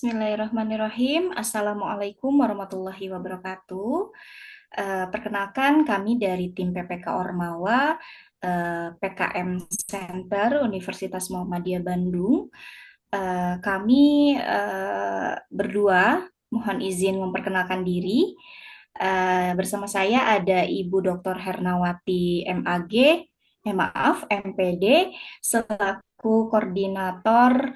Bismillahirrahmanirrahim. Assalamualaikum warahmatullahi wabarakatuh. Perkenalkan kami dari tim PPK Ormawa, PKM Center Universitas Muhammadiyah Bandung. Kami berdua mohon izin memperkenalkan diri. Bersama saya ada Ibu Dr. Hernawati MAG, maaf MPD, selaku koordinator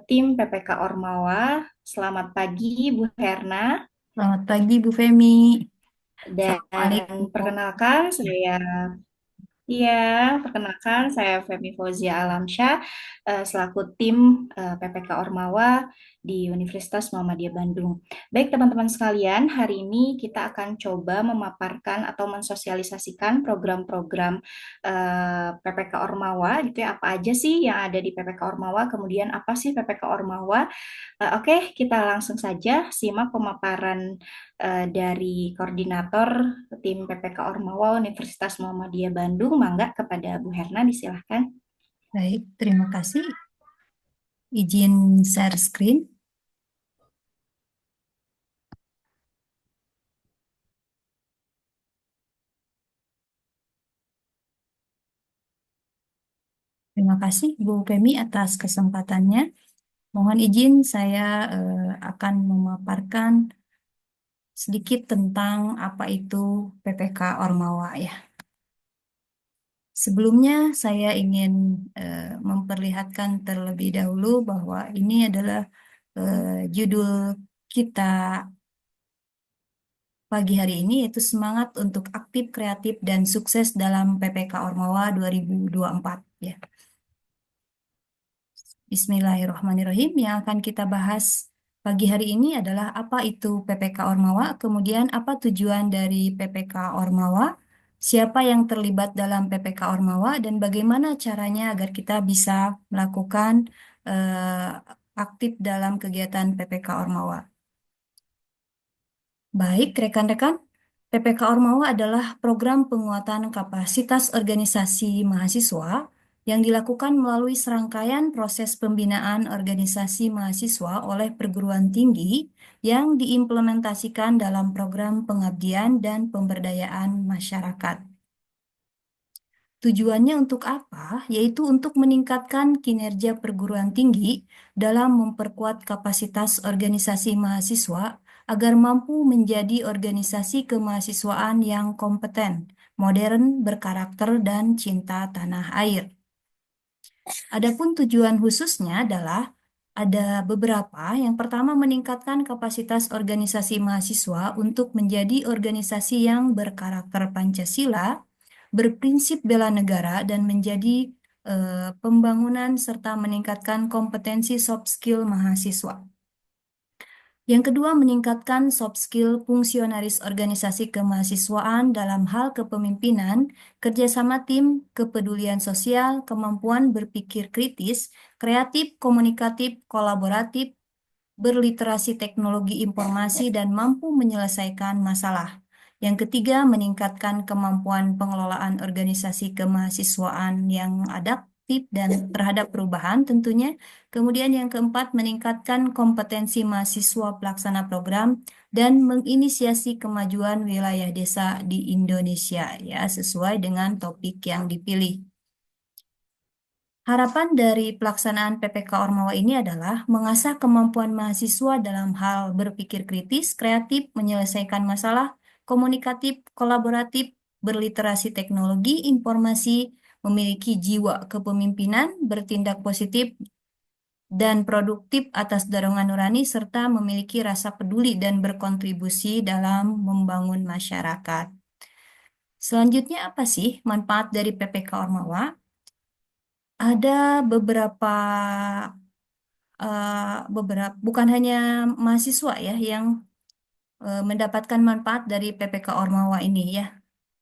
tim PPK Ormawa. Selamat pagi Bu Herna, Selamat pagi, Bu Femi. dan Assalamualaikum. perkenalkan Iya, perkenalkan saya Femi Fauzia Alamsyah, selaku tim PPK Ormawa di Universitas Muhammadiyah Bandung. Baik teman-teman sekalian, hari ini kita akan coba memaparkan atau mensosialisasikan program-program PPK Ormawa, gitu ya. Apa aja sih yang ada di PPK Ormawa, kemudian apa sih PPK Ormawa. Oke, kita langsung saja simak pemaparan dari koordinator tim PPK Ormawa Universitas Muhammadiyah Bandung. Mangga kepada Bu Herna, disilahkan. Baik, terima kasih. Izin share screen. Terima kasih, Bu Femi, atas kesempatannya. Mohon izin saya akan memaparkan sedikit tentang apa itu PPK Ormawa ya. Sebelumnya saya ingin memperlihatkan terlebih dahulu bahwa ini adalah judul kita pagi hari ini, yaitu semangat untuk aktif, kreatif, dan sukses dalam PPK Ormawa 2024 ya. Bismillahirrahmanirrahim. Yang akan kita bahas pagi hari ini adalah apa itu PPK Ormawa, kemudian apa tujuan dari PPK Ormawa, siapa yang terlibat dalam PPK Ormawa, dan bagaimana caranya agar kita bisa melakukan eh, aktif dalam kegiatan PPK Ormawa. Baik, rekan-rekan, PPK Ormawa adalah program penguatan kapasitas organisasi mahasiswa yang dilakukan melalui serangkaian proses pembinaan organisasi mahasiswa oleh perguruan tinggi yang diimplementasikan dalam program pengabdian dan pemberdayaan masyarakat. Tujuannya untuk apa? Yaitu untuk meningkatkan kinerja perguruan tinggi dalam memperkuat kapasitas organisasi mahasiswa agar mampu menjadi organisasi kemahasiswaan yang kompeten, modern, berkarakter, dan cinta tanah air. Adapun tujuan khususnya adalah ada beberapa. Yang pertama, meningkatkan kapasitas organisasi mahasiswa untuk menjadi organisasi yang berkarakter Pancasila, berprinsip bela negara, dan menjadi pembangunan serta meningkatkan kompetensi soft skill mahasiswa. Yang kedua, meningkatkan soft skill fungsionaris organisasi kemahasiswaan dalam hal kepemimpinan, kerjasama tim, kepedulian sosial, kemampuan berpikir kritis, kreatif, komunikatif, kolaboratif, berliterasi teknologi informasi, dan mampu menyelesaikan masalah. Yang ketiga, meningkatkan kemampuan pengelolaan organisasi kemahasiswaan yang adaptif dan terhadap perubahan tentunya. Kemudian yang keempat, meningkatkan kompetensi mahasiswa pelaksana program dan menginisiasi kemajuan wilayah desa di Indonesia ya, sesuai dengan topik yang dipilih. Harapan dari pelaksanaan PPK Ormawa ini adalah mengasah kemampuan mahasiswa dalam hal berpikir kritis, kreatif, menyelesaikan masalah, komunikatif, kolaboratif, berliterasi teknologi, informasi, memiliki jiwa kepemimpinan, bertindak positif dan produktif atas dorongan nurani, serta memiliki rasa peduli dan berkontribusi dalam membangun masyarakat. Selanjutnya apa sih manfaat dari PPK Ormawa? Ada beberapa bukan hanya mahasiswa ya yang mendapatkan manfaat dari PPK Ormawa ini ya.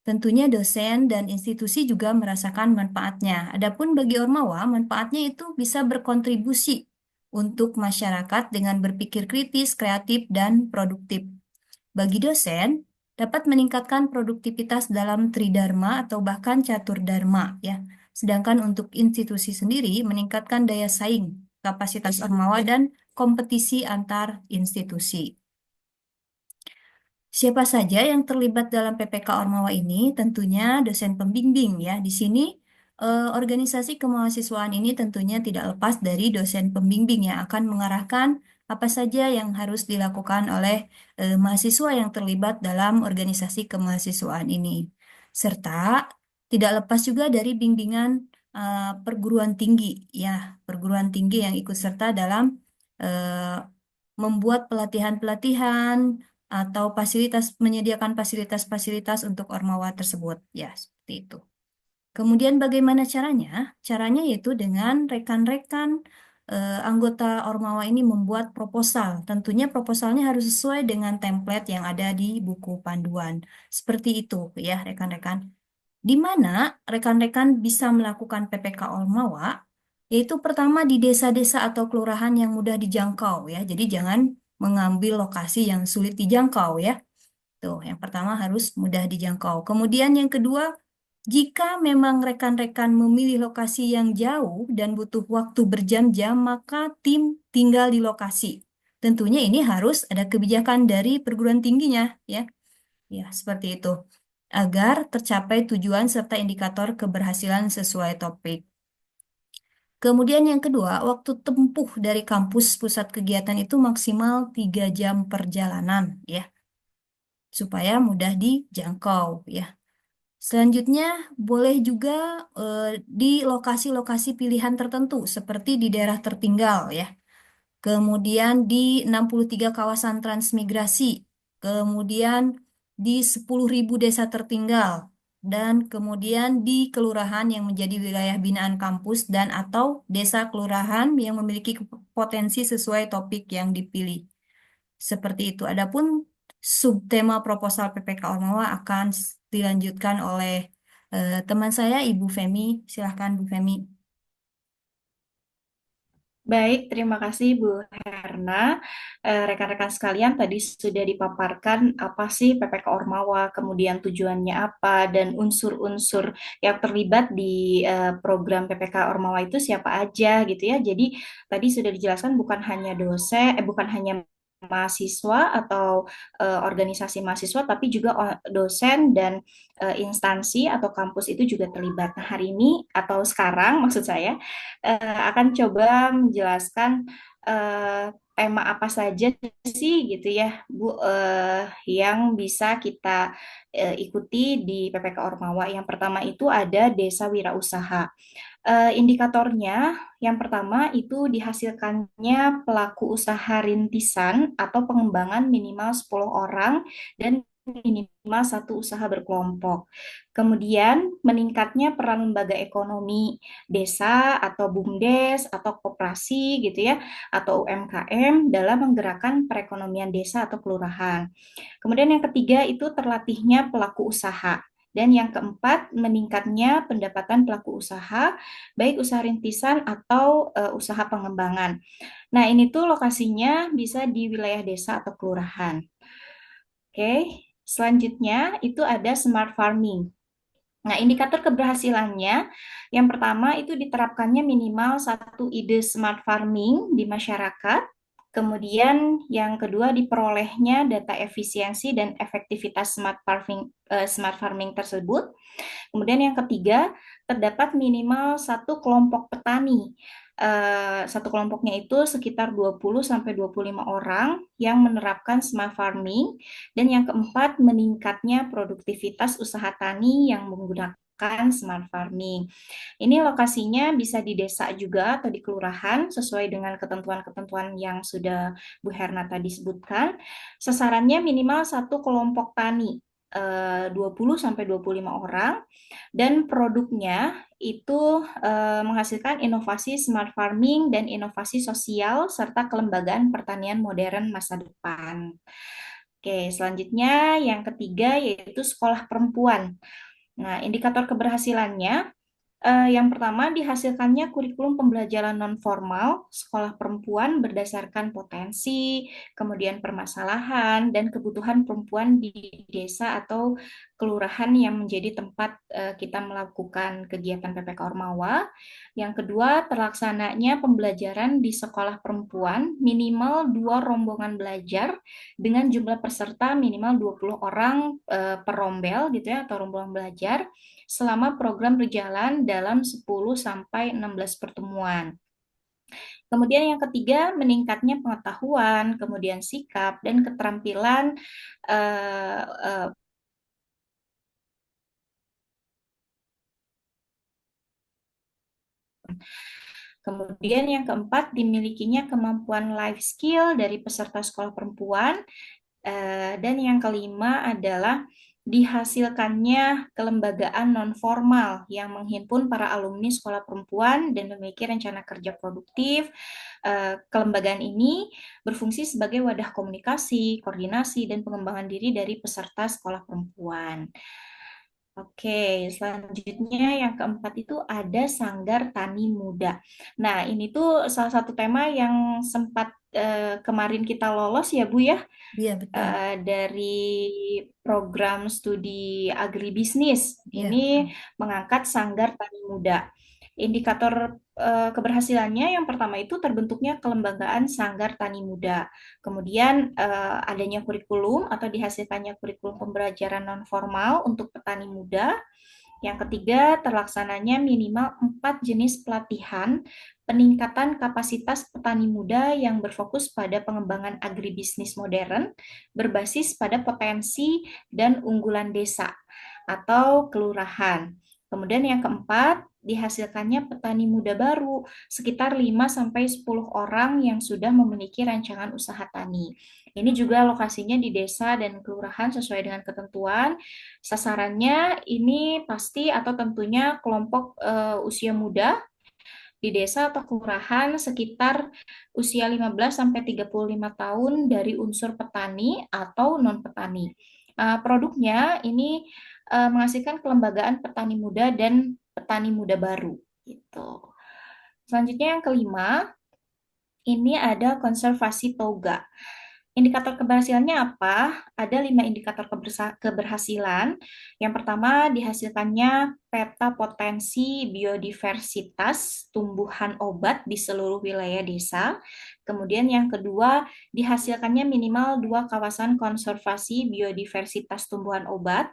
Tentunya dosen dan institusi juga merasakan manfaatnya. Adapun bagi Ormawa, manfaatnya itu bisa berkontribusi untuk masyarakat dengan berpikir kritis, kreatif, dan produktif. Bagi dosen, dapat meningkatkan produktivitas dalam tridharma atau bahkan catur dharma ya. Sedangkan untuk institusi sendiri meningkatkan daya saing, kapasitas Ormawa dan kompetisi antar institusi. Siapa saja yang terlibat dalam PPK Ormawa ini? Tentunya dosen pembimbing ya. Di sini organisasi kemahasiswaan ini tentunya tidak lepas dari dosen pembimbing yang akan mengarahkan apa saja yang harus dilakukan oleh mahasiswa yang terlibat dalam organisasi kemahasiswaan ini. Serta tidak lepas juga dari bimbingan perguruan tinggi ya, perguruan tinggi yang ikut serta dalam eh, membuat pelatihan-pelatihan atau menyediakan fasilitas-fasilitas untuk ormawa tersebut. Ya, seperti itu. Kemudian bagaimana caranya? Caranya yaitu dengan rekan-rekan anggota ormawa ini membuat proposal. Tentunya proposalnya harus sesuai dengan template yang ada di buku panduan. Seperti itu ya, rekan-rekan. Di mana rekan-rekan bisa melakukan PPK Ormawa, yaitu pertama di desa-desa atau kelurahan yang mudah dijangkau ya. Jadi jangan mengambil lokasi yang sulit dijangkau ya. Tuh, yang pertama harus mudah dijangkau. Kemudian yang kedua, jika memang rekan-rekan memilih lokasi yang jauh dan butuh waktu berjam-jam, maka tim tinggal di lokasi. Tentunya ini harus ada kebijakan dari perguruan tingginya ya. Ya, seperti itu. Agar tercapai tujuan serta indikator keberhasilan sesuai topik. Kemudian yang kedua, waktu tempuh dari kampus pusat kegiatan itu maksimal 3 jam perjalanan ya, supaya mudah dijangkau ya. Selanjutnya, boleh juga di lokasi-lokasi pilihan tertentu seperti di daerah tertinggal ya. Kemudian di 63 kawasan transmigrasi, kemudian di 10.000 desa tertinggal, dan kemudian di kelurahan yang menjadi wilayah binaan kampus dan atau desa kelurahan yang memiliki potensi sesuai topik yang dipilih. Seperti itu. Adapun subtema proposal PPK Ormawa akan dilanjutkan oleh teman saya, Ibu Femi. Silahkan, Bu Femi. Baik, terima kasih Bu Herna. Rekan-rekan sekalian, tadi sudah dipaparkan apa sih PPK Ormawa, kemudian tujuannya apa, dan unsur-unsur yang terlibat di program PPK Ormawa itu siapa aja gitu ya. Jadi tadi sudah dijelaskan bukan hanya dosen, bukan hanya mahasiswa atau organisasi mahasiswa, tapi juga dosen dan instansi atau kampus itu juga terlibat. Nah, hari ini atau sekarang maksud saya akan coba menjelaskan tema apa saja sih gitu ya Bu yang bisa kita ikuti di PPK Ormawa. Yang pertama itu ada Desa Wirausaha. Indikatornya yang pertama itu dihasilkannya pelaku usaha rintisan atau pengembangan minimal 10 orang dan minimal satu usaha berkelompok. Kemudian meningkatnya peran lembaga ekonomi desa atau BUMDes atau koperasi gitu ya atau UMKM dalam menggerakkan perekonomian desa atau kelurahan. Kemudian yang ketiga itu terlatihnya pelaku usaha. Dan yang keempat, meningkatnya pendapatan pelaku usaha, baik usaha rintisan atau usaha pengembangan. Nah, ini tuh lokasinya bisa di wilayah desa atau kelurahan. Oke, selanjutnya itu ada smart farming. Nah, indikator keberhasilannya, yang pertama itu diterapkannya minimal satu ide smart farming di masyarakat. Kemudian yang kedua diperolehnya data efisiensi dan efektivitas smart farming tersebut. Kemudian yang ketiga, terdapat minimal satu kelompok petani. Satu kelompoknya itu sekitar 20 sampai 25 orang yang menerapkan smart farming. Dan yang keempat, meningkatnya produktivitas usaha tani yang menggunakan smart farming. Ini lokasinya bisa di desa juga atau di kelurahan sesuai dengan ketentuan-ketentuan yang sudah Bu Herna tadi sebutkan. Sasarannya minimal satu kelompok tani 20 sampai 25 orang dan produknya itu menghasilkan inovasi smart farming dan inovasi sosial serta kelembagaan pertanian modern masa depan. Oke, selanjutnya yang ketiga yaitu sekolah perempuan. Nah, indikator keberhasilannya Yang pertama, dihasilkannya kurikulum pembelajaran non-formal sekolah perempuan berdasarkan potensi, kemudian permasalahan, dan kebutuhan perempuan di desa atau kelurahan yang menjadi tempat kita melakukan kegiatan PPK Ormawa. Yang kedua, terlaksananya pembelajaran di sekolah perempuan minimal 2 rombongan belajar dengan jumlah peserta minimal 20 orang per rombel gitu ya, atau rombongan belajar selama program berjalan dalam 10 sampai 16 pertemuan. Kemudian yang ketiga, meningkatnya pengetahuan, kemudian sikap dan keterampilan eh, eh, Kemudian yang keempat, dimilikinya kemampuan life skill dari peserta sekolah perempuan. Dan yang kelima adalah dihasilkannya kelembagaan non-formal yang menghimpun para alumni sekolah perempuan dan memiliki rencana kerja produktif. Kelembagaan ini berfungsi sebagai wadah komunikasi, koordinasi, dan pengembangan diri dari peserta sekolah perempuan. Oke, selanjutnya yang keempat itu ada Sanggar Tani Muda. Nah, ini tuh salah satu tema yang sempat kemarin kita lolos ya Bu ya, Iya, betul. dari program studi agribisnis. Iya, Ini mengangkat Sanggar Tani Muda. Indikator keberhasilannya yang pertama itu terbentuknya kelembagaan Sanggar Tani Muda. Kemudian adanya kurikulum atau dihasilkannya kurikulum pembelajaran non formal untuk petani muda. Yang ketiga, terlaksananya minimal 4 jenis pelatihan peningkatan kapasitas petani muda yang berfokus pada pengembangan agribisnis modern berbasis pada potensi dan unggulan desa atau kelurahan. Kemudian yang keempat, dihasilkannya petani muda baru, sekitar 5-10 orang yang sudah memiliki rancangan usaha tani. Ini juga lokasinya di desa dan kelurahan sesuai dengan ketentuan. Sasarannya ini pasti atau tentunya kelompok usia muda di desa atau kelurahan sekitar usia 15 sampai 35 tahun dari unsur petani atau non petani. Produknya ini menghasilkan kelembagaan petani muda dan petani muda baru gitu. Selanjutnya yang kelima, ini ada konservasi toga. Indikator keberhasilannya apa? Ada 5 indikator keberhasilan. Yang pertama, dihasilkannya peta potensi biodiversitas tumbuhan obat di seluruh wilayah desa. Kemudian yang kedua, dihasilkannya minimal 2 kawasan konservasi biodiversitas tumbuhan obat.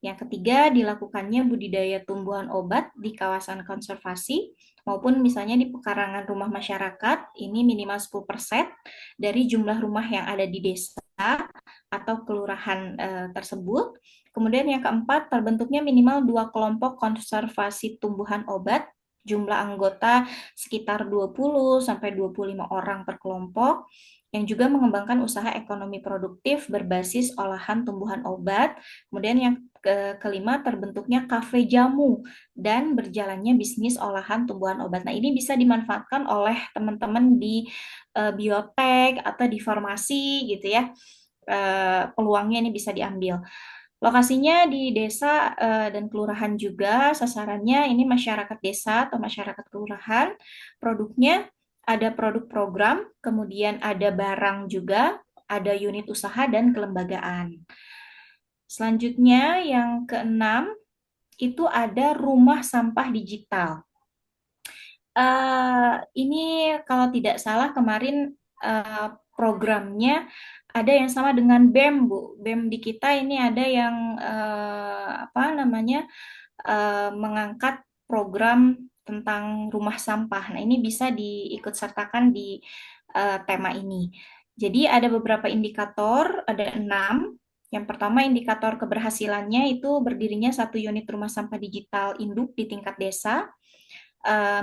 Yang ketiga, dilakukannya budidaya tumbuhan obat di kawasan konservasi maupun misalnya di pekarangan rumah masyarakat, ini minimal 10% dari jumlah rumah yang ada di desa atau kelurahan tersebut. Kemudian yang keempat, terbentuknya minimal 2 kelompok konservasi tumbuhan obat, jumlah anggota sekitar 20 sampai 25 orang per kelompok yang juga mengembangkan usaha ekonomi produktif berbasis olahan tumbuhan obat. Kemudian yang kelima, terbentuknya kafe jamu dan berjalannya bisnis olahan tumbuhan obat. Nah, ini bisa dimanfaatkan oleh teman-teman di biotek atau di farmasi gitu ya. Peluangnya ini bisa diambil. Lokasinya di desa dan kelurahan juga, sasarannya ini masyarakat desa atau masyarakat kelurahan. Produknya ada produk program, kemudian ada barang juga, ada unit usaha dan kelembagaan. Selanjutnya yang keenam itu ada rumah sampah digital. Ini kalau tidak salah kemarin programnya ada yang sama dengan BEM, Bu. BEM di kita ini ada yang apa namanya mengangkat program tentang rumah sampah. Nah, ini bisa diikut sertakan di tema ini. Jadi ada beberapa indikator, ada 6. Yang pertama indikator keberhasilannya itu berdirinya 1 unit rumah sampah digital induk di tingkat desa,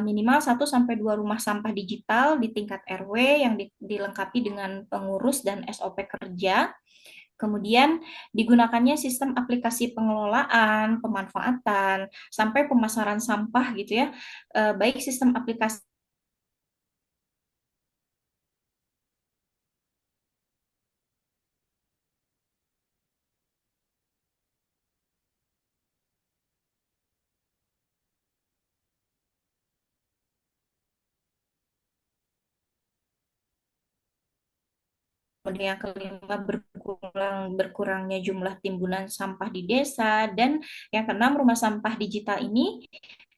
minimal 1 sampai 2 rumah sampah digital di tingkat RW yang dilengkapi dengan pengurus dan SOP kerja. Kemudian digunakannya sistem aplikasi pengelolaan, pemanfaatan, sampai pemasaran sampah gitu ya. Baik sistem aplikasi Kemudian yang kelima, berkurangnya jumlah timbunan sampah di desa. Dan yang keenam, rumah sampah digital ini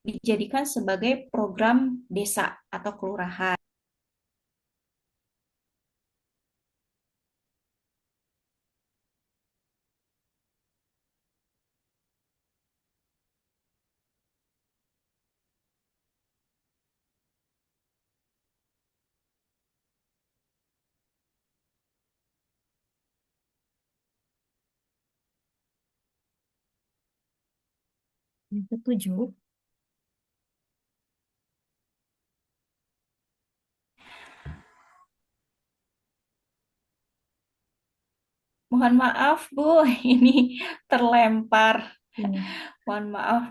dijadikan sebagai program desa atau kelurahan. Yang ketujuh, Mohon maaf, Bu, ini terlempar. ya, Mohon maaf.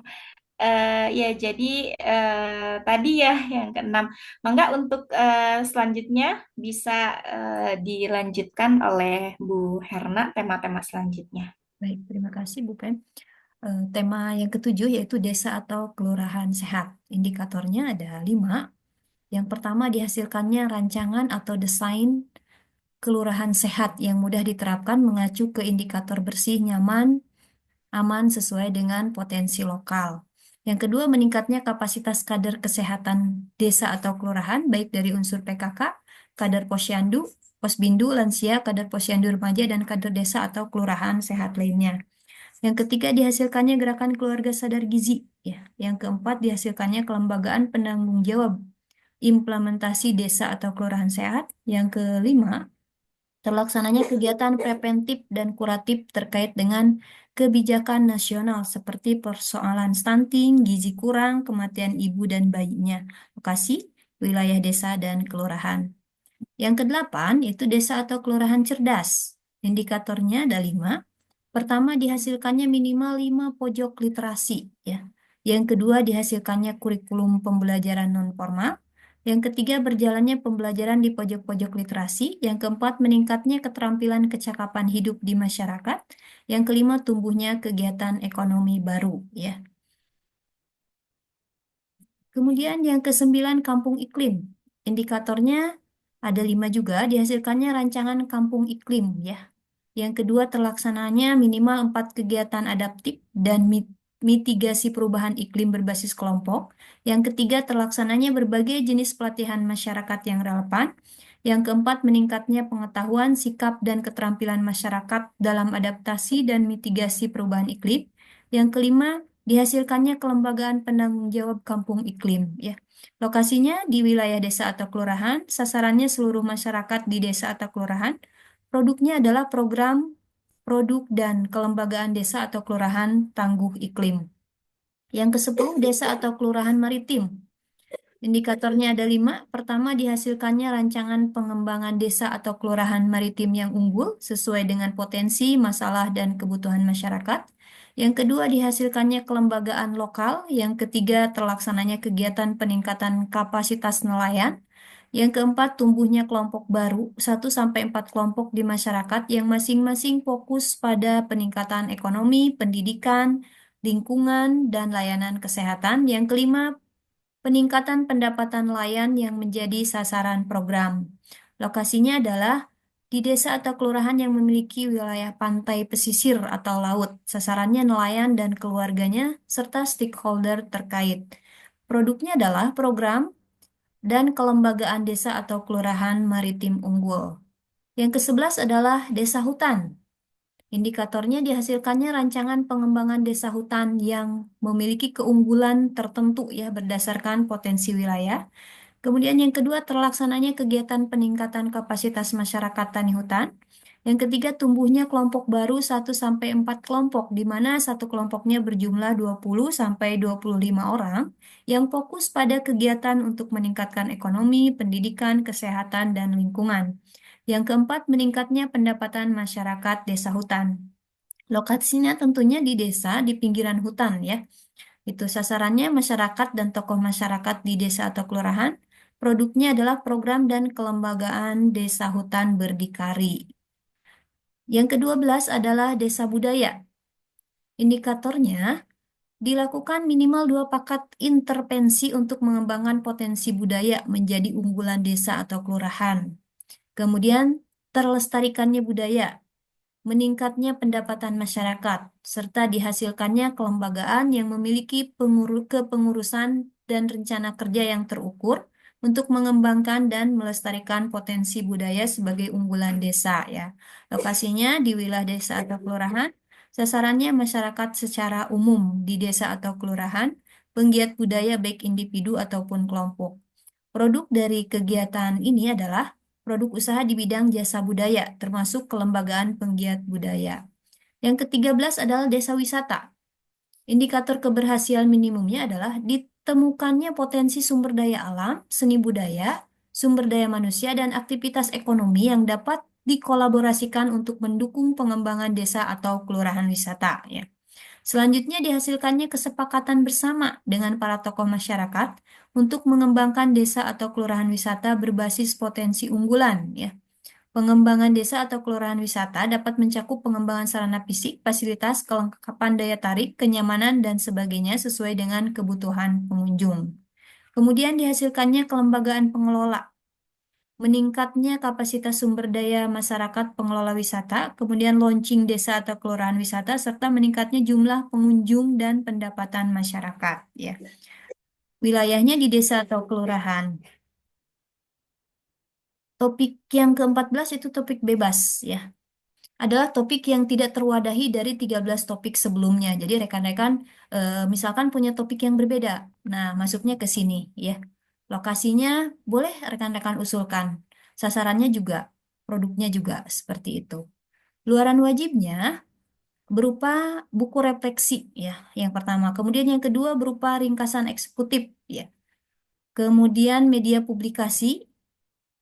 Ya, jadi tadi ya yang keenam. Mangga untuk selanjutnya bisa dilanjutkan oleh Bu Herna tema-tema selanjutnya. baik, terima kasih Bu Pen. Tema yang ketujuh yaitu desa atau kelurahan sehat. Indikatornya ada 5. Yang pertama dihasilkannya rancangan atau desain kelurahan sehat yang mudah diterapkan mengacu ke indikator bersih, nyaman, aman sesuai dengan potensi lokal. Yang kedua, meningkatnya kapasitas kader kesehatan desa atau kelurahan, baik dari unsur PKK, kader posyandu, posbindu, lansia, kader posyandu remaja, dan kader desa atau kelurahan sehat lainnya. Yang ketiga, dihasilkannya gerakan keluarga sadar gizi. Ya. Yang keempat, dihasilkannya kelembagaan penanggung jawab implementasi desa atau kelurahan sehat. Yang kelima, terlaksananya kegiatan preventif dan kuratif terkait dengan kebijakan nasional seperti persoalan stunting, gizi kurang, kematian ibu dan bayinya, lokasi, wilayah desa, dan kelurahan. Yang kedelapan, yaitu desa atau kelurahan cerdas. Indikatornya ada 5. Pertama, dihasilkannya minimal 5 pojok literasi. Ya. Yang kedua, dihasilkannya kurikulum pembelajaran non-formal. Yang ketiga, berjalannya pembelajaran di pojok-pojok literasi. Yang keempat, meningkatnya keterampilan kecakapan hidup di masyarakat. Yang kelima, tumbuhnya kegiatan ekonomi baru. Ya. Kemudian yang kesembilan, kampung iklim. Indikatornya ada 5 juga, dihasilkannya rancangan kampung iklim. Ya. Yang kedua, terlaksananya minimal 4 kegiatan adaptif dan mitigasi perubahan iklim berbasis kelompok. Yang ketiga, terlaksananya berbagai jenis pelatihan masyarakat yang relevan. Yang keempat, meningkatnya pengetahuan, sikap, dan keterampilan masyarakat dalam adaptasi dan mitigasi perubahan iklim. Yang kelima, dihasilkannya kelembagaan penanggung jawab kampung iklim. Ya. Lokasinya di wilayah desa atau kelurahan, sasarannya seluruh masyarakat di desa atau kelurahan. Produknya adalah program, produk, dan kelembagaan desa atau kelurahan tangguh iklim. Yang ke-10, desa atau kelurahan maritim. Indikatornya ada 5. Pertama, dihasilkannya rancangan pengembangan desa atau kelurahan maritim yang unggul sesuai dengan potensi, masalah, dan kebutuhan masyarakat. Yang kedua, dihasilkannya kelembagaan lokal. Yang ketiga, terlaksananya kegiatan peningkatan kapasitas nelayan. Yang keempat, tumbuhnya kelompok baru, 1 sampai 4 kelompok di masyarakat yang masing-masing fokus pada peningkatan ekonomi, pendidikan, lingkungan, dan layanan kesehatan. Yang kelima, peningkatan pendapatan nelayan yang menjadi sasaran program. Lokasinya adalah di desa atau kelurahan yang memiliki wilayah pantai pesisir atau laut. Sasarannya nelayan dan keluarganya serta stakeholder terkait. Produknya adalah program dan kelembagaan desa atau kelurahan maritim unggul. Yang ke-11 adalah desa hutan. Indikatornya dihasilkannya rancangan pengembangan desa hutan yang memiliki keunggulan tertentu ya berdasarkan potensi wilayah. Kemudian yang kedua, terlaksananya kegiatan peningkatan kapasitas masyarakat tani hutan. Yang ketiga, tumbuhnya kelompok baru 1 sampai 4 kelompok, di mana satu kelompoknya berjumlah 20 sampai 25 orang yang fokus pada kegiatan untuk meningkatkan ekonomi, pendidikan, kesehatan, dan lingkungan. Yang keempat, meningkatnya pendapatan masyarakat desa hutan. Lokasinya tentunya di desa, di pinggiran hutan ya. Itu sasarannya masyarakat dan tokoh masyarakat di desa atau kelurahan. Produknya adalah program dan kelembagaan desa hutan berdikari. Yang ke-12 adalah desa budaya. Indikatornya dilakukan minimal 2 paket intervensi untuk mengembangkan potensi budaya menjadi unggulan desa atau kelurahan. Kemudian terlestarikannya budaya, meningkatnya pendapatan masyarakat, serta dihasilkannya kelembagaan yang memiliki kepengurusan dan rencana kerja yang terukur untuk mengembangkan dan melestarikan potensi budaya sebagai unggulan desa ya. Lokasinya di wilayah desa atau kelurahan, sasarannya masyarakat secara umum di desa atau kelurahan, penggiat budaya baik individu ataupun kelompok. Produk dari kegiatan ini adalah produk usaha di bidang jasa budaya, termasuk kelembagaan penggiat budaya. Yang ke-13 adalah desa wisata. Indikator keberhasilan minimumnya adalah ditemukannya potensi sumber daya alam, seni budaya, sumber daya manusia, dan aktivitas ekonomi yang dapat dikolaborasikan untuk mendukung pengembangan desa atau kelurahan wisata. Ya. Selanjutnya dihasilkannya kesepakatan bersama dengan para tokoh masyarakat untuk mengembangkan desa atau kelurahan wisata berbasis potensi unggulan. Ya. Pengembangan desa atau kelurahan wisata dapat mencakup pengembangan sarana fisik, fasilitas, kelengkapan daya tarik, kenyamanan, dan sebagainya sesuai dengan kebutuhan pengunjung. Kemudian dihasilkannya kelembagaan pengelola, meningkatnya kapasitas sumber daya masyarakat pengelola wisata, kemudian launching desa atau kelurahan wisata, serta meningkatnya jumlah pengunjung dan pendapatan masyarakat. Ya. Wilayahnya di desa atau kelurahan. Topik yang ke-14 itu topik bebas, ya. Adalah topik yang tidak terwadahi dari 13 topik sebelumnya. Jadi rekan-rekan misalkan punya topik yang berbeda. Nah, masuknya ke sini, ya. Lokasinya boleh rekan-rekan usulkan. Sasarannya juga, produknya juga seperti itu. Luaran wajibnya berupa buku refleksi ya, yang pertama. Kemudian yang kedua berupa ringkasan eksekutif ya. Kemudian media publikasi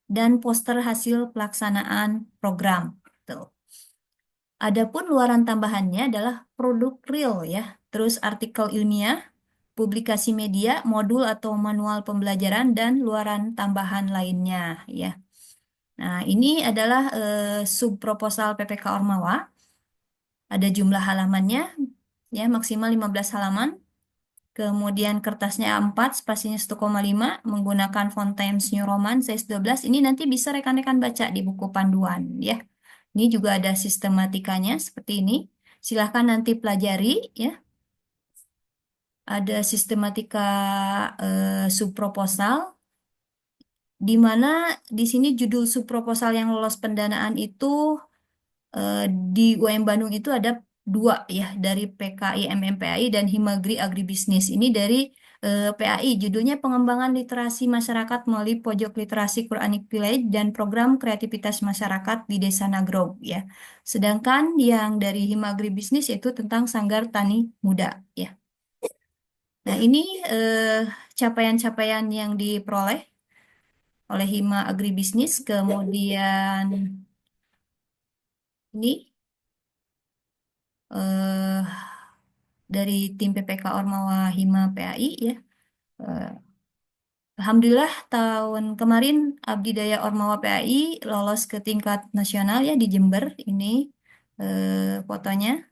dan poster hasil pelaksanaan program. Tuh. Adapun luaran tambahannya adalah produk real ya, terus artikel ilmiah, publikasi media, modul atau manual pembelajaran dan luaran tambahan lainnya ya. Nah, ini adalah subproposal PPK Ormawa. Ada jumlah halamannya, ya maksimal 15 halaman. Kemudian kertasnya A4, spasinya 1,5, menggunakan font Times New Roman size 12. Ini nanti bisa rekan-rekan baca di buku panduan, ya. Ini juga ada sistematikanya seperti ini. Silahkan nanti pelajari, ya. Ada sistematika subproposal, di mana di sini judul subproposal yang lolos pendanaan itu eh, di UM Bandung itu ada dua ya dari PKI MMPAI dan Himagri Agribisnis. Ini dari PAI judulnya Pengembangan Literasi Masyarakat melalui Pojok Literasi Quranic Village dan Program Kreativitas Masyarakat di Desa Nagrog ya. Sedangkan yang dari Himagri Bisnis itu tentang Sanggar Tani Muda ya. Nah, ini capaian-capaian yang diperoleh oleh Hima Agribisnis, kemudian ini eh, dari tim PPK Ormawa Hima PAI ya. Eh, Alhamdulillah tahun kemarin Abdi Daya Ormawa PAI lolos ke tingkat nasional ya di Jember ini fotonya.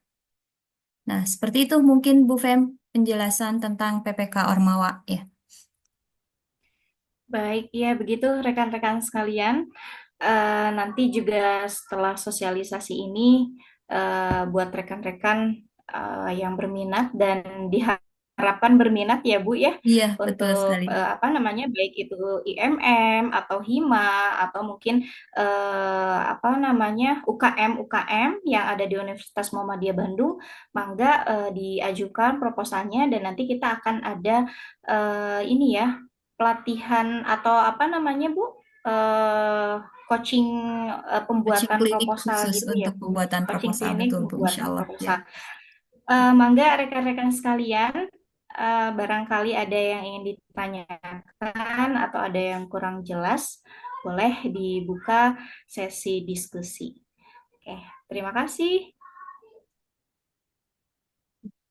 Nah, seperti itu mungkin Bu Fem penjelasan tentang PPK Ormawa ya. Baik, ya begitu rekan-rekan sekalian. Nanti juga setelah sosialisasi ini, buat rekan-rekan yang berminat dan diharapkan berminat ya Bu ya, Iya, betul untuk sekali. apa namanya, baik itu IMM atau HIMA atau mungkin apa namanya UKM UKM yang ada di Universitas Muhammadiyah Bandung, mangga diajukan proposalnya dan nanti kita akan ada ini ya pelatihan atau apa namanya Bu, eh, coaching, Coaching pembuatan klinik proposal khusus gitu ya untuk Bu, pembuatan coaching proposal klinik betul Bu, insya pembuatan Allah ya. proposal. Mangga rekan-rekan sekalian, barangkali ada yang ingin ditanyakan atau ada yang kurang jelas, boleh dibuka sesi diskusi. Oke, terima kasih.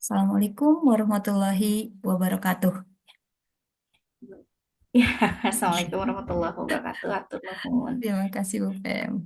Assalamualaikum warahmatullahi wabarakatuh. Assalamualaikum warahmatullahi wabarakatuh. Atur nuhun. Terima kasih Bu Fem.